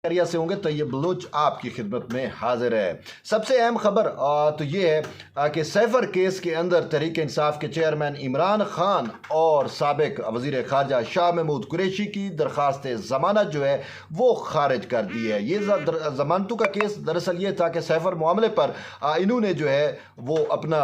Area से होंगे। तैयब बलूच आपकी खिदमत में हाजिर है। सबसे अहम खबर तो ये है कि सैफर केस के अंदर तहरीक इंसाफ के चेयरमैन इमरान खान और साबिक वज़ीर ख़ारजा शाह महमूद कुरैशी की दरख्वास्त ज़मानत जो है वो खारिज कर दी है। ये ज़मानतों का केस दरअसल ये था कि सैफर मामले पर इन्होंने जो है वो अपना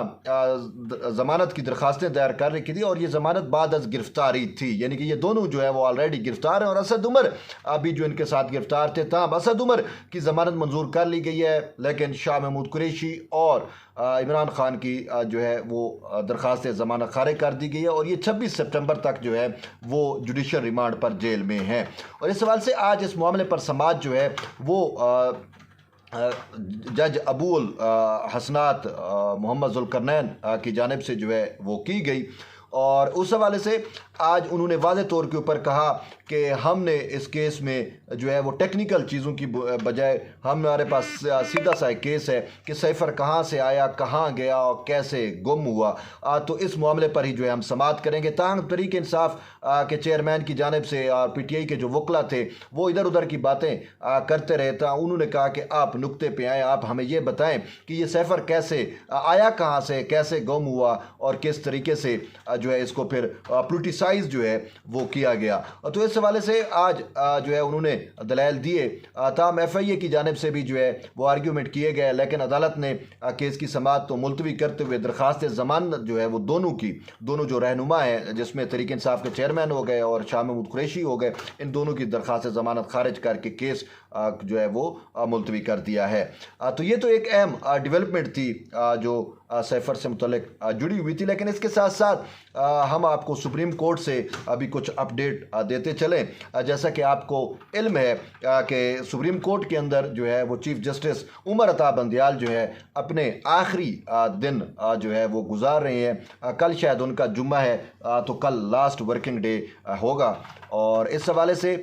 ज़मानत की दरख्वास्तें दायर कर रखी थी और ये ज़मानत बाद अज़ गिरफ्तारी थी, यानी कि ये दोनों जो है वो ऑलरेडी गिरफ्तार हैं और असद उमर अभी जो इनके साथ गिरफ्तार थे। तब असद उमर की ज़मानत मंजूर कर ली गई है, लेकिन शाह महमूद कुरैशी और इमरान खान की जो है वो दरख्वास्त ज़मानत खारिज कर दी गई है और ये 26 सितंबर तक जो है वो जुडिशल रिमांड पर जेल में है। और इस सवाल से आज इस मामले पर समाज जो है वो जज अबूल हसनात मोहम्मद जुल्करनैन की जानिब से जो है वो की गई और उस हवाले से आज उन्होंने वाज़ेह तौर के ऊपर कहा कि हमने इस केस में जो है वो टेक्निकल चीज़ों की बजाय हमारे पास सीधा सा एक केस है कि सैफर कहाँ से आया, कहाँ गया और कैसे गुम हुआ। तो इस मामले पर ही जो है हम समाअत करेंगे। ताहम तहरीक इंसाफ के चेयरमैन की जानिब से और PTI के जो वकला थे वो इधर उधर की बातें करते रहे। तो उन्होंने कहा कि आप नुक्ते पे आएँ, आप हमें ये बताएं कि ये सैफर कैसे आया, कहाँ से, कैसे गुम हुआ और किस तरीके से जो है इसको फिर पोलिटिसाइज जो है वो किया गया। तो इस हवाले से आज जो है उन्होंने दलाइल दिए। ताहम FIA की जानिब से भी जो है वो आर्ग्यूमेंट किए गए, लेकिन अदालत ने केस की समाअत तो मुलतवी करते हुए दरख्वास्त ज़मानत जो है वो दोनों जो रहनुमा हैं, जिसमें तहरीक इंसाफ के चेयरमैन हो गए और शाह महमूद कुरैशी हो गए, इन दोनों की दरख्वास्त ज़मानत खारिज करके केस जो है वो मुलतवी कर दिया है। तो ये तो एक अहम डेवलपमेंट थी जो सैफर से मुतल्लिक जुड़ी हुई थी। लेकिन इसके साथ साथ हम आपको सुप्रीम कोर्ट से अभी कुछ अपडेट देते चलें। जैसा कि आपको इल्म है कि सुप्रीम कोर्ट के अंदर जो है वो चीफ जस्टिस उमर अता बंदियाल जो है अपने आखिरी दिन जो है वो गुजार रहे हैं। कल शायद उनका जुम्मा है, तो कल लास्ट वर्किंग डे होगा और इस हवाले से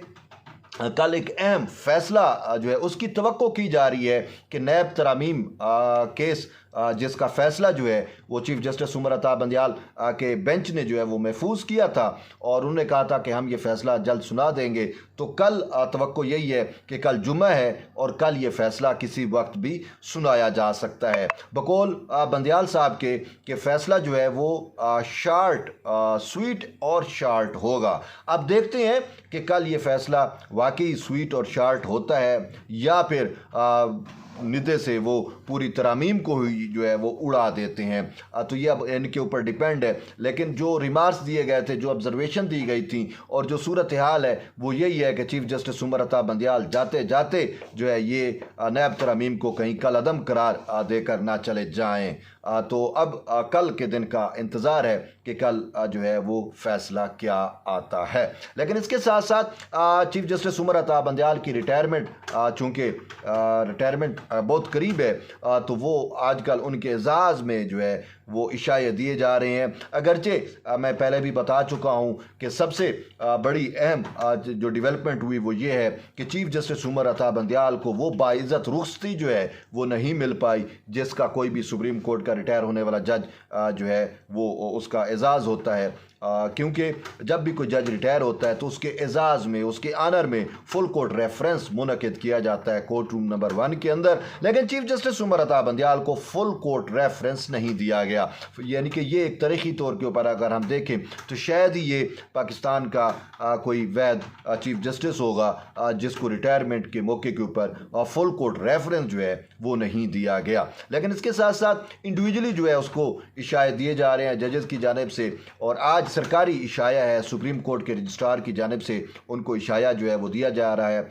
कल एक अहम फैसला जो है उसकी तवक्को की जा रही है कि नैब तरामीम केस जिसका फ़ैसला जो है वो चीफ जस्टिस उमर अता बंदियाल के बेंच ने जो है वो महफूज किया था और उन्होंने कहा था कि हम ये फ़ैसला जल्द सुना देंगे। तो कल तवक्को यही है कि कल जुम्मा है और कल ये फ़ैसला किसी वक्त भी सुनाया जा सकता है। बकौल बंदियाल साहब के फ़ैसला जो है वो शार्ट, स्वीट और शार्ट होगा। अब देखते हैं कि कल ये फ़ैसला वाकई स्वीट और शार्ट होता है या फिर निदे से वो पूरी तरामीम को ही जो है वो उड़ा देते हैं। तो ये अब इनके ऊपर डिपेंड है। लेकिन जो रिमार्क्स दिए गए थे, जो ऑब्जर्वेशन दी गई थी और जो सूरत हाल है वो यही है कि चीफ जस्टिस उमर अता बंदियाल जाते जाते जो है ये नैब तरामीम को कहीं कलअदम करार देकर ना चले जाएं। तो अब कल के दिन का इंतज़ार है कि कल जो है वो फ़ैसला क्या आता है। लेकिन इसके साथ साथ चीफ जस्टिस उमर अता बंदियाल की रिटायरमेंट, चूँकि रिटायरमेंट बहुत करीब है, तो वो आजकल उनके एजाज़ में जो है वो इशारे दिए जा रहे हैं। अगरचे मैं पहले भी बता चुका हूँ कि सबसे बड़ी अहम जो डेवलपमेंट हुई वो ये है कि चीफ जस्टिस उमर अता बंदियाल को वो बाइज़्ज़त रुख़्सती जो है वो नहीं मिल पाई जिसका कोई भी सुप्रीम कोर्ट का रिटायर होने वाला जज जो है वो उसका एजाज़ होता है। क्योंकि जब भी कोई जज रिटायर होता है तो उसके एजाज़ में, उसके आनर में फुल कोर्ट रेफरेंस मुनक़िद किया जाता है कोर्ट रूम नंबर 1 के अंदर। लेकिन चीफ जस्टिस उमर अता बंदियाल को फुल कोर्ट रेफरेंस नहीं दिया गया। यानी कि ये एक तारीख़ी तौर के ऊपर अगर हम देखें तो शायद ही ये पाकिस्तान का कोई वैध चीफ जस्टिस होगा जिसको रिटायरमेंट के मौके के ऊपर फुल कोर्ट रेफरेंस जो है वो नहीं दिया गया। लेकिन इसके साथ साथ इंडिविजुअली जो है उसको इशारे दिए जा रहे हैं जजेस की जानिब से और आज सरकारी इशाया है सुप्रीम कोर्ट के रजिस्ट्रार की जानिब से उनको इशाया जो है वो दिया जा रहा है।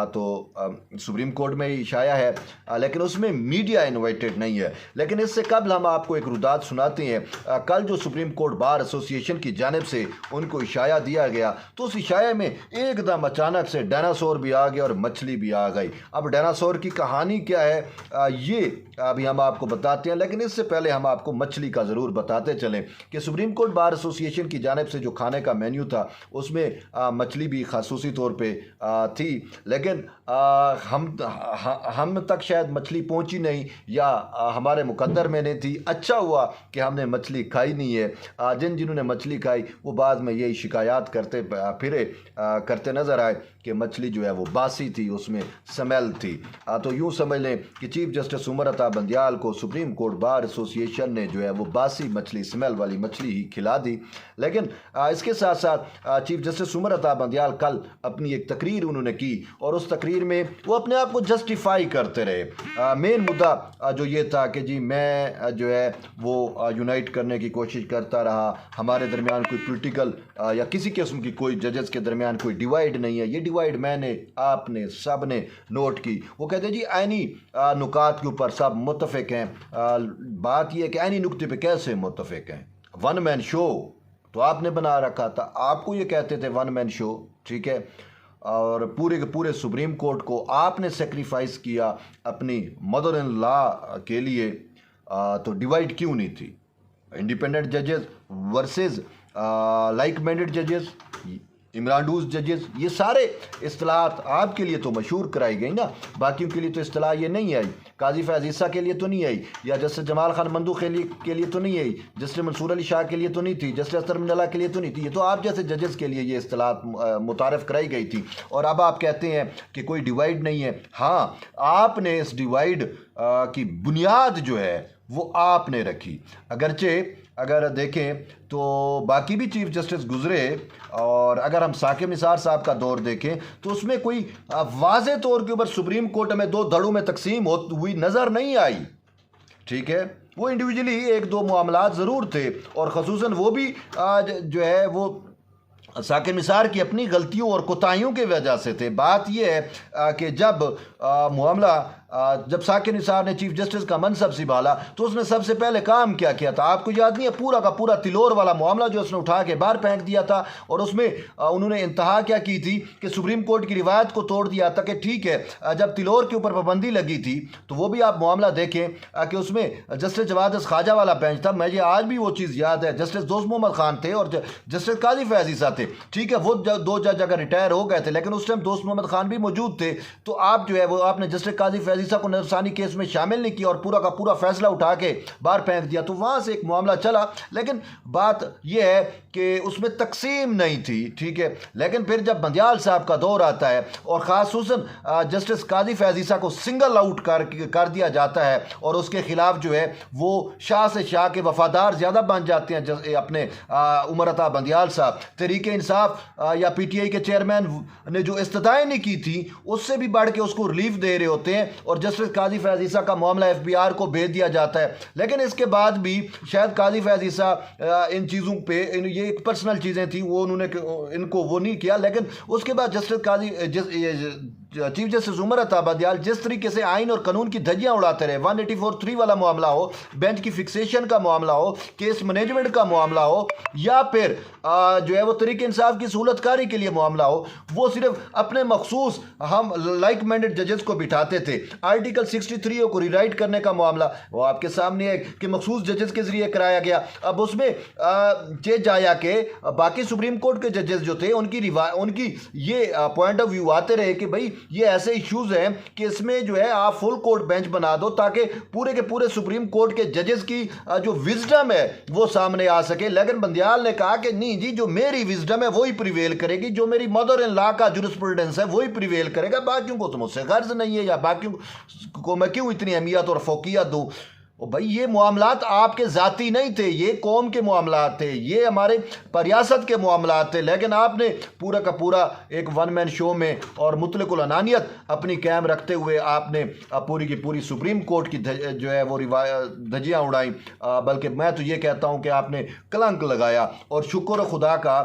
तो सुप्रीम कोर्ट में इशाया है लेकिन उसमें मीडिया इन्वाइटेड नहीं है। लेकिन इससे कबल हम आपको एक रुदात सुनाते हैं। कल जो सुप्रीम कोर्ट बार एसोसिएशन की जानिब से उनको इशाया दिया गया तो उस इशाया में एकदम अचानक से डायनासोर भी आ गया और मछली भी आ गई। अब डायनासोर की कहानी क्या है ये अभी हम आपको बताते हैं, लेकिन इससे पहले हम आपको मछली का ज़रूर बताते चलें कि सुप्रीम कोर्ट बार एसोसिएशन की जानिब से जो खाने का मेन्यू था उसमें मछली भी खासूसी तौर पे थी। लेकिन ہم تک شاید مچھلی پہنچی نہیں یا ہمارے مقدر میں نہیں تھی. اچھا ہوا کہ ہم نے مچھلی کھائی نہیں ہے. جنہوں نے مچھلی کھائی وہ بعد میں یہی شکایات کرتے نظر آئے کہ مچھلی جو ہے وہ باسی تھی, اس میں سمیل تھی. تو یوں سمجھ لیں کہ چیف جسٹس عمر عطا بندیال کو سپریم کورٹ بار ایسوسی ایشن نے جو ہے وہ باسی مچھلی, سمیل والی مچھلی ہی کھلا دی. لیکن اس کے ساتھ ساتھ چیف جسٹس عمر عطا بندیال کل اپنی ایک تقریر انہوں نے کی اور اس تقریر میں وہ اپنے آپ کو جسٹیفائی کرتے رہے. مین مدعا جو یہ تھا کہ جی میں جو ہے وہ یونائٹ کرنے کی کوشش کرتا رہا, ہمارے درمیان کوئی پولیٹیکل یا کسی قسم کی کوئی ججز کے درمیان کوئی ڈیوائیڈ نہیں ہے. یہ ڈیوائیڈ میں نے, آپ نے, سب نے نوٹ کی. وہ کہتے ہیں جی عینی نکات کے اوپر سب متفق ہیں. بات یہ ہے کہ عینی نکتے پہ کیسے متفق ہیں؟ ون مین شو تو آپ نے بنا رکھا تھا, آپ کو یہ کہتے تھے ون مین شو, ٹھیک ہے, اور پورے کے پورے سپریم کورٹ کو آپ نے سیکریفائس کیا اپنی مدر ان لا کے لیے. تو ڈیوائیڈ کیوں نہیں تھی؟ انڈیپینڈنٹ ججز ورسز لائک مائنڈڈ ججز, عمران ججز, یہ سارے اصطلاحات آپ کے لیے تو مشہور کرائی گئی نا, باقیوں کے لیے تو اصطلاح یہ نہیں آئی. قاضی فیاض عیسیٰ کے لیے تو نہیں آئی, یا جسٹس جمال خان مندو کے لیے تو نہیں آئی, جسٹس منصور علی شاہ کے لیے تو نہیں تھی, جسٹس اختر من اللہ کے لیے تو نہیں تھی. یہ تو آپ جیسے ججز کے لیے یہ اصطلاحات متعارف کرائی گئی تھی. اور اب آپ کہتے ہیں کہ کوئی ڈیوائیڈ نہیں ہے. ہاں, آپ نے اس ڈیوائیڈ کی بنیاد جو ہے وہ آپ نے رکھی. اگرچہ اگر دیکھیں تو باقی بھی چیف جسٹس گزرے, اور اگر ہم ثاقب نثار صاحب کا دور دیکھیں تو اس میں کوئی واضح طور کے اوپر سپریم کورٹ میں دو دھڑوں میں تقسیم ہوئی نظر نہیں آئی. ٹھیک ہے, وہ انڈیویجلی ایک دو معاملات ضرور تھے, اور خصوصاً وہ بھی جو ہے وہ ثاقب نثار کی اپنی غلطیوں اور کوتاہیوں کی وجہ سے تھے. بات یہ ہے کہ جب ثاقب نثار نے چیف جسٹس کا منصب سنبھالا تو اس نے سب سے پہلے کام کیا تھا, آپ کو یاد نہیں ہے؟ پورا کا پورا تلور والا معاملہ جو اس نے اٹھا کے باہر پھینک دیا تھا, اور اس میں انہوں نے انتہا کیا کی تھی کہ سپریم کورٹ کی روایت کو توڑ دیا تھا کہ ٹھیک ہے, جب تلور کے اوپر پابندی لگی تھی تو وہ بھی آپ معاملہ دیکھیں کہ اس میں جسٹس جواد خواجہ والا بینچ تھا. مجھے آج بھی وہ چیز یاد ہے, جسٹس دوست محمد خان تھے اور جسٹس قاضی فیاض عیسیٰ تھے. ٹھیک ہے, وہ دو جج اگر ریٹائر ہو گئے تھے, لیکن اس ٹائم دوست محمد خان بھی موجود تھے. تو آپ جو ہے وہ آپ نے جسٹس قاضی فیاض عیسیٰ کو نظرثانی کیس میں شامل نہیں کیا اور پورا کا پورا فیصلہ اٹھا کے باہر پھینک دیا. تو وہاں سے ایک معاملہ چلا, لیکن بات یہ ہے کہ اس میں تقسیم نہیں تھی. ٹھیک ہے, لیکن پھر جب بندیال صاحب کا دور آتا ہے اور خصوصاً جسٹس قاضی فیاض عیسیٰ کو سنگل آؤٹ کر دیا جاتا ہے, اور اس کے خلاف جو ہے وہ شاہ سے شاہ کے وفادار زیادہ بن جاتے ہیں اپنے عمر عطا بندیال صاحب. تحریک انصاف یا پی ٹی آئی کے چیئرمین نے جو استدعائیں نہیں کی تھی اس سے بھی بڑھ کے اس کو ریلیف دے رہے ہوتے ہیں, اور جسٹس قاضی فیاض عیسیٰ کا معاملہ ایف بی آر کو بھیج دیا جاتا ہے. لیکن اس کے بعد بھی شاید قاضی فیاض عیسیٰ ان چیزوں پہ, یہ ایک پرسنل چیزیں تھیں, وہ انہوں نے ان کو وہ نہیں کیا. لیکن اس کے بعد چیف جسٹس عمر عطا بندیال جس طریقے سے آئین اور قانون کی دھجیاں اڑاتے رہے, 184(3) والا معاملہ ہو, بینچ کی فکسیشن کا معاملہ ہو, کیس مینجمنٹ کا معاملہ ہو, یا پھر جو ہے وہ تحریک انصاف کی سہولت کاری کے لیے معاملہ ہو, وہ صرف اپنے مخصوص ہم لائک مائنڈڈ ججز کو بٹھاتے تھے. آرٹیکل 63 کو ری رائٹ کرنے کا معاملہ وہ آپ کے سامنے ہے کہ مخصوص ججز کے ذریعے کرایا گیا. اب اس میں جایا کہ باقی سپریم کورٹ کے ججز جو تھے ان کی یہ پوائنٹ آف ویو آتے رہے کہ بھائی یہ ایسے ایشوز ہیں کہ اس میں جو ہے آپ فل کورٹ بینچ بنا دو تاکہ پورے کے پورے سپریم کورٹ کے ججز کی جو وزڈم ہے وہ سامنے آ سکے. لیکن بندیال نے کہا کہ نہیں جی, جو میری وزڈم ہے وہی پریویل کرے گی, جو میری مدر ان لا کا جورسپروڈنس ہے وہی پریویل کرے گا, باقیوں کو تو مجھ سے غرض نہیں ہے, یا باقیوں کو میں کیوں اتنی اہمیت اور فوقیت دوں. بھائی یہ معاملات آپ کے ذاتی نہیں تھے, یہ قوم کے معاملات تھے, یہ ہمارے ریاست کے معاملات تھے. لیکن آپ نے پورا کا پورا ایک ون مین شو میں اور مطلق العنانیت اپنی قائم رکھتے ہوئے آپ نے پوری کی پوری سپریم کورٹ کی جو ہے وہ دھجیاں اڑائیں. بلکہ میں تو یہ کہتا ہوں کہ آپ نے کلنک لگایا. اور شکر خدا کا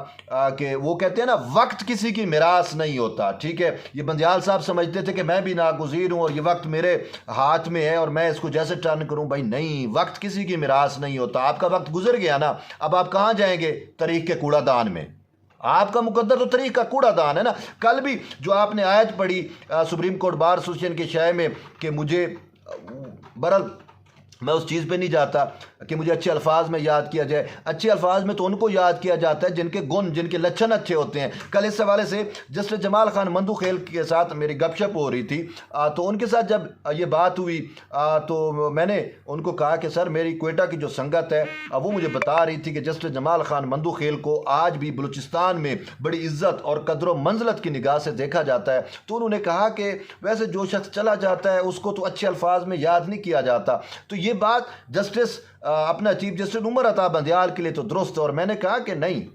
کہ وہ کہتے ہیں نا, وقت کسی کی میراث نہیں ہوتا. ٹھیک ہے, یہ بندیال صاحب سمجھتے تھے کہ میں بھی ناگزیر ہوں اور یہ وقت میرے ہاتھ میں ہے اور میں اس کو جیسے ٹرن کروں. بھائی نہیں, وقت کسی کی میراث نہیں ہوتا. آپ کا وقت گزر گیا نا, اب آپ کہاں جائیں گے؟ تاریخ کے کوڑا دان میں. آپ کا مقدر تو تاریخ کا کوڑا دان ہے نا. کل بھی جو آپ نے آیت پڑھی سپریم کورٹ بار ایسوسی ایشن کے شائع میں کہ مجھے برل मैं उस चीज़ पे नहीं जाता कि मुझे अच्छे अल्फाज में याद किया जाए। अच्छे अल्फाज में तो उनको याद किया जाता है जिनके गुण, जिनके लक्षण अच्छे होते हैं। कल इस हवाले से जस्टिस जमाल खान मंदूखेल के साथ मेरी गपशप हो रही थी, तो उनके साथ जब ये बात हुई तो मैंने उनको कहा कि सर, मेरी क्वेटा की जो संगत है वो मुझे बता रही थी कि जस्टिस जमाल खान मंदूखेल को आज भी बलूचिस्तान में बड़ी इज्जत और कदर मंज़लत की निगाह से देखा जाता है। तो उन्होंने कहा कि वैसे जो शख्स चला जाता है उसको तो अच्छे अल्फाज में याद नहीं किया जाता। तो ये बात जस्टिस अपना चीफ जस्टिस उमर अता बंदियाल के लिए तो दुरुस्त है। और मैंने कहा कि नहीं,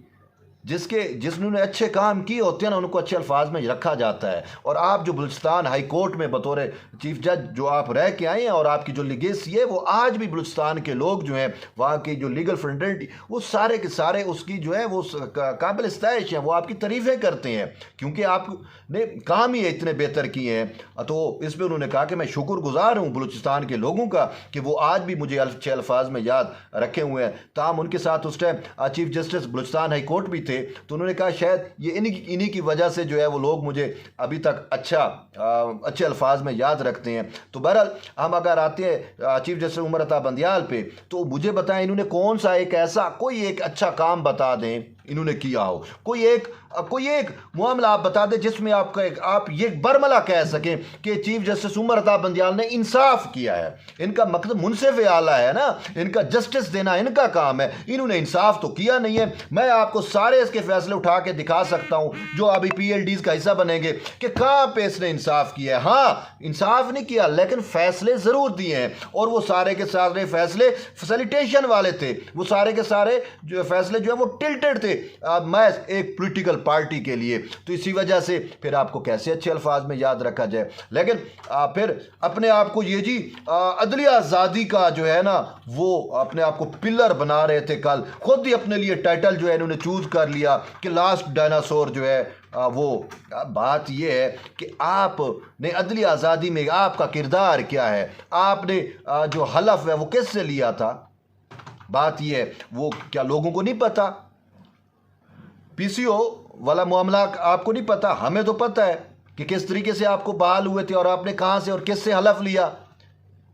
जिन्होंने अच्छे काम किए होते हैं ना, उनको अच्छे अल्फाज में रखा जाता है। और आप जो बलूचिस्तान हाई कोर्ट में बतौर चीफ जज जो आप रह के आए हैं, और आपकी जो लीगेसी है, वो आज भी बलूचिस्तान के लोग जो हैं, वहाँ की जो लीगल फ्रेंडलिटी, वो सारे के सारे उसकी जो है वो काबिल इस्ताइश हैं, वो आपकी तारीफ़ें करते हैं क्योंकि आपने काम ही इतने बेहतर किए हैं। तो इस पर उन्होंने कहा कि मैं शुक्रगुजार हूँ बलूचिस्तान के लोगों का कि वो आज भी मुझे अच्छे अल्फाज में याद रखे हुए हैं। ताहम उनके साथ उस time chief justice Balochistan high court भी थे। तो उन्होंने कहा शायद ये इन्हीं की वजह से जो है वो लोग मुझे अभी तक अच्छे अल्फाज में याद रखते हैं। तो बहरहाल हम अगर आते हैं चीफ जस्टिस उमर अता बंदियाल पे, तो मुझे बताएं इन्होंने कौन सा कोई एक अच्छा काम बता दें इन्होंने किया हो, कोई एक मामला आप बता दें जिसमें आप ये बरमला कह सकें कि चीफ जस्टिस उमर अता बंदियाल ने इंसाफ किया है। इनका मकसद मुनसिफ आला है ना, इनका जस्टिस देना इनका काम है, इन्होंने इंसाफ तो किया नहीं है। मैं आपको सारे इसके फैसले उठा के दिखा सकता हूं जो अभी PLDs का हिस्सा बनेंगे कि कहां पे इसने इंसाफ किया है। हाँ, इंसाफ नहीं किया लेकिन फैसले जरूर दिए हैं, और वो सारे के सारे फैसले फैसिलिटेशन वाले थे। वो सारे के सारे जो फैसले जो है वो टिल्टेड थे मैं एक पॉलिटिकल पार्टी के लिए। तो इसी वजह से फिर आपको कैसे अच्छे अल्फाज में याद रखा जाए। लेकिन फिर अपने आप को ये जी अदलिया आज़ादी का जो है ना, वो अपने आप को पिलर बना रहे थे। कल खुद ही अपने लिए टाइटल जो है इन्होंने चूज कर लिया कि लास्ट डायनासोर जो है वो। बात ये है कि आपने अदलिया आज़ादी में आपका किरदार क्या है, आपने जो हलफ है वो किससे लिया था। बात ये है, वो क्या लोगों को नहीं पता? PCO वाला मामला आपको नहीं पता? हमें तो पता है कि किस तरीके से आपको बहाल हुए थे और आपने कहां से और किससे हलफ लिया।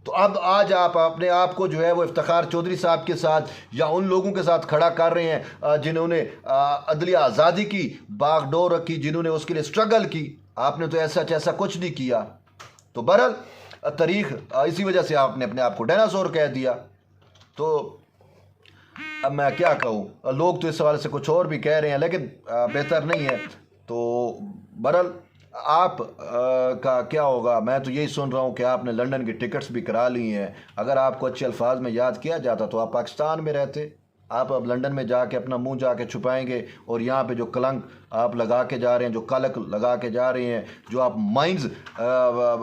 तो अब आज आप अपने आप को जो है वो इफ्तिखार चौधरी साहब के साथ या उन लोगों के साथ खड़ा कर रहे हैं जिन्होंने अदलिया आज़ादी की बागडोर रखी, जिन्होंने उसके लिए स्ट्रगल की। आपने तो ऐसा कुछ नहीं किया। तो बहरहाल तारीख इसी वजह से आपने अपने आप को डायनासोर कह दिया। तो अब मैं क्या कहूँ, लोग तो इस सवाल से कुछ और भी कह रहे हैं लेकिन बेहतर नहीं है। तो बहरहाल आप का क्या होगा? मैं तो यही सुन रहा हूँ कि आपने लंदन की टिकट्स भी करा ली हैं। अगर आपको अच्छे अल्फाज में याद किया जाता तो आप पाकिस्तान में रहते। आप अब लंदन में जाके अपना मुंह जाके छुपाएंगे, और यहाँ पे जो कलंक आप लगा के जा रहे हैं, जो कलक लगा के जा रहे हैं, जो आप माइंस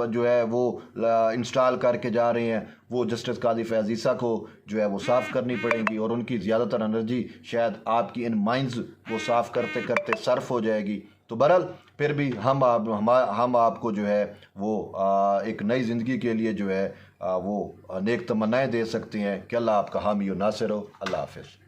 जो है वो इंस्टॉल करके जा रहे हैं, वो जस्टिस काजी फैज़ ईसा को जो है वो साफ़ करनी पड़ेगी। और उनकी ज़्यादातर एनर्जी शायद आपकी इन माइंस को साफ़ करते करते सर्फ हो जाएगी। तो बहरहाल फिर भी हम आपको जो है वो एक नई ज़िंदगी के लिए जो है वो नेक तमन्नाएँ दे सकते हैं कि अल्लाह आपका हामी और नासिर हो। अल्लाह हाफ़िज़।